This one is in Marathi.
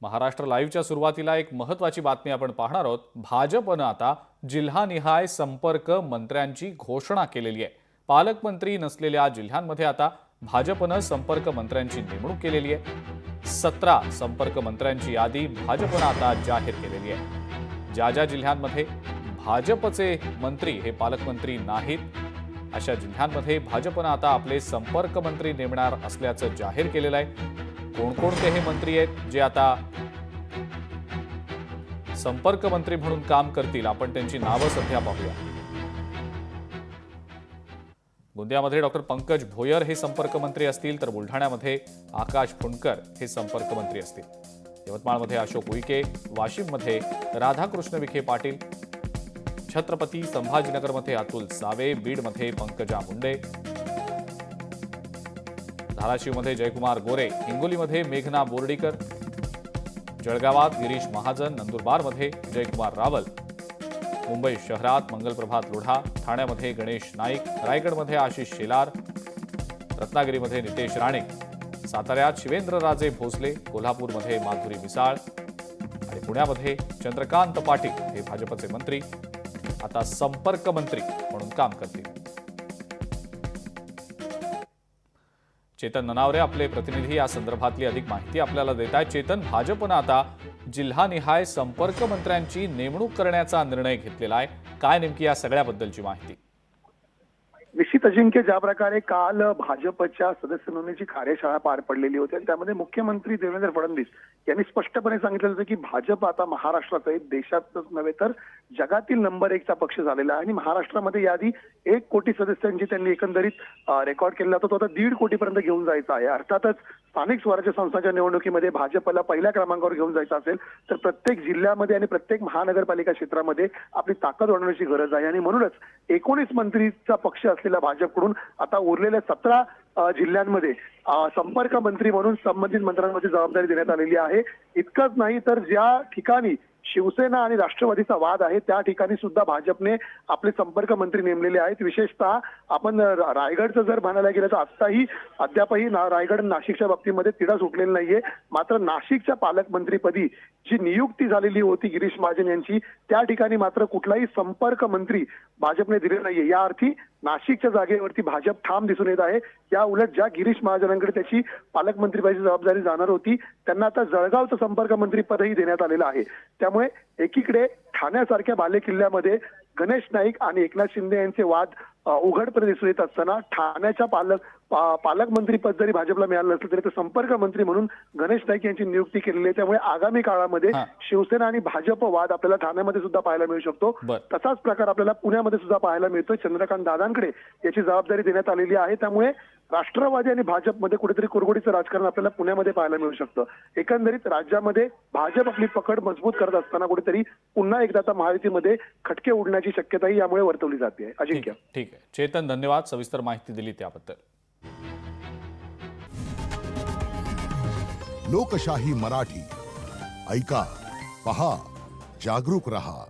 महाराष्ट्र लाईव्हच्या सुरुवातीला एक महत्त्वाची बातमी आपण पाहणार आहोत। भाजपनं आता जिल्हानिहाय संपर्क मंत्र्यांची घोषणा केलेली आहे। पालकमंत्री नसलेल्या जिल्ह्यांमध्ये आता भाजपनं संपर्क मंत्र्यांची नेमणूक केलेली आहे। 17 संपर्क मंत्र्यांची यादी भाजपनं आता जाहीर केलेली आहे। ज्या ज्या जिल्ह्यांमध्ये भाजपचे मंत्री हे पालकमंत्री नाहीत अशा जिल्ह्यांमध्ये भाजपनं आता आपले संपर्क मंत्री नेमणार असल्याचं जाहीर केलेलं आहे। कोणकोणते हे मंत्री आहेत जे आता संपर्क मंत्री म्हणून काम करतील, आपण त्यांची नावं सध्या पाहूया। गोंदियामध्ये डॉक्टर पंकज भोयर हे संपर्क मंत्री असतील, तर बुलढाण्यामध्ये आकाश फुंडकर हे संपर्क मंत्री असतील। यवतमाळमध्ये अशोक उईके, वाशिममध्ये राधाकृष्ण विखे पाटील, छत्रपती संभाजीनगरमध्ये अतुल सावे, बीडमध्ये पंकजा मुंडे, धाराशिवमध्ये जयकुमार गोरे, हिंगोलीमध्ये मेघना बोर्डीकर, जळगावात गिरीश महाजन, नंदुरबारमध्ये जयकुमार रावल, मुंबई शहरात मंगलप्रभात लोढा, ठाण्यामध्ये गणेश नाईक, रायगडमध्ये आशिष शेलार, रत्नागिरीमध्ये नितेश राणे, साताऱ्यात शिवेंद्रराजे भोसले, कोल्हापूरमध्ये माधुरी मिसाळ आणि पुण्यामध्ये चंद्रकांत पाटील हे भाजपचे मंत्री आता संपर्क मंत्री म्हणून काम करतील। चेतन ननावरे आपले प्रतिनिधी या संदर्भातली अधिक माहिती आपल्याला देत आहेत। चेतन, भाजपनं आता जिल्हानिहाय संपर्क मंत्र्यांची नेमणूक करण्याचा निर्णय घेतलेला आहे, काय नेमकी या सगळ्याबद्दलची माहिती? निश्चित अजिंक्य, ज्या प्रकारे काल भाजपच्या सदस्य नोंदणीची कार्यशाळा पार पडलेली होती आणि त्यामध्ये मुख्यमंत्री देवेंद्र फडणवीस यांनी स्पष्टपणे सांगितलं होतं की भाजप आता महाराष्ट्राचा देशातच नव्हे तर जगातील नंबर 1 चा पक्ष झालेला आहे आणि महाराष्ट्रामध्ये यादी 1 कोटी सदस्यांची त्यांनी एकंदरीत रेकॉर्ड केला होता, तो आता 1.5 कोटीपर्यंत घेऊन जायचा आहे। अर्थातच स्थानिक स्वराज्य संस्थांच्या निवडणुकीमध्ये भाजपला पहिल्या क्रमांकावर घेऊन जायचं असेल तर प्रत्येक जिल्ह्यामध्ये आणि प्रत्येक महानगरपालिका क्षेत्रामध्ये आपली ताकद वाढवण्याची गरज आहे आणि म्हणूनच 19 मंत्रीचा पक्ष असलेल्या भाजपकडून आता उरलेल्या 17 जिल्ह्यांमध्ये संपर्क मंत्री म्हणून संबंधित मंत्र्यांमध्ये जबाबदारी देण्यात आलेली आहे। इतकंच नाही तर ज्या ठिकाणी शिवसेना आणि राष्ट्रवादीचा वाद आहे त्या ठिकाणी सुद्धा भाजपने आपले संपर्क मंत्री नेमलेले आहेत। विशेषतः आपण रायगडचं जर म्हणायला गेलं तर अद्यापही रायगड नाशिकच्या बाबतीमध्ये तिढा सुटलेला नाहीये, मात्र नाशिकच्या पालकमंत्रीपदी जी नियुक्ती झालेली होती गिरीश महाजन यांची, त्या ठिकाणी मात्र कुठलाही संपर्क मंत्री भाजपने दिले नाहीये। या अर्थी नाशिकच्या जागेवरती भाजप ठाम दिसून येत आहे। या उलट ज्या गिरीश महाजनांकडे त्याची पालकमंत्रीपदाची जबाबदारी जाणार होती त्यांना आता जळगावचं संपर्क मंत्री पदही देण्यात आलेलं आहे। त्यामुळे एकीकडे ठाण्यासारख्या बालेकिल्ल्यामध्ये गणेश नाईक आणि एकनाथ शिंदे यांचे वाद उघडपणे दिसून येत असताना ठाण्याच्या पालकमंत्री पद जरी भाजपला मिळालं नसलं तरी संपर्क मंत्री म्हणून गणेश नाईक यांची नियुक्ती केलेली आहे। त्यामुळे आगामी काळामध्ये शिवसेना आणि भाजप वाद आपल्याला ठाण्यामध्ये सुद्धा पाहायला मिळू शकतो। तसाच प्रकार आपल्याला पुण्यामध्ये सुद्धा पाहायला मिळतो। चंद्रकांत दादांकडे याची जबाबदारी देण्यात आलेली आहे। त्यामुळे राष्ट्रवादी आणि भाजपमध्ये कुठेतरी कुरघोडीचं राजकारण आपल्याला पुण्यामध्ये पाहायला मिळू शकतं। एकंदरीत राज्यामध्ये भाजप आपली पकड मजबूत करत असताना कुठेतरी पुन्हा एकदा आता महायुतीमध्ये खटके उडण्याची शक्यताही यामुळे वर्तवली जाते। अजिंक्य, ठीक आहे चेतन, धन्यवाद सविस्तर माहिती दिली त्याबद्दल। लोकशाही मराठी ऐका, पहा, जागरूक रहा।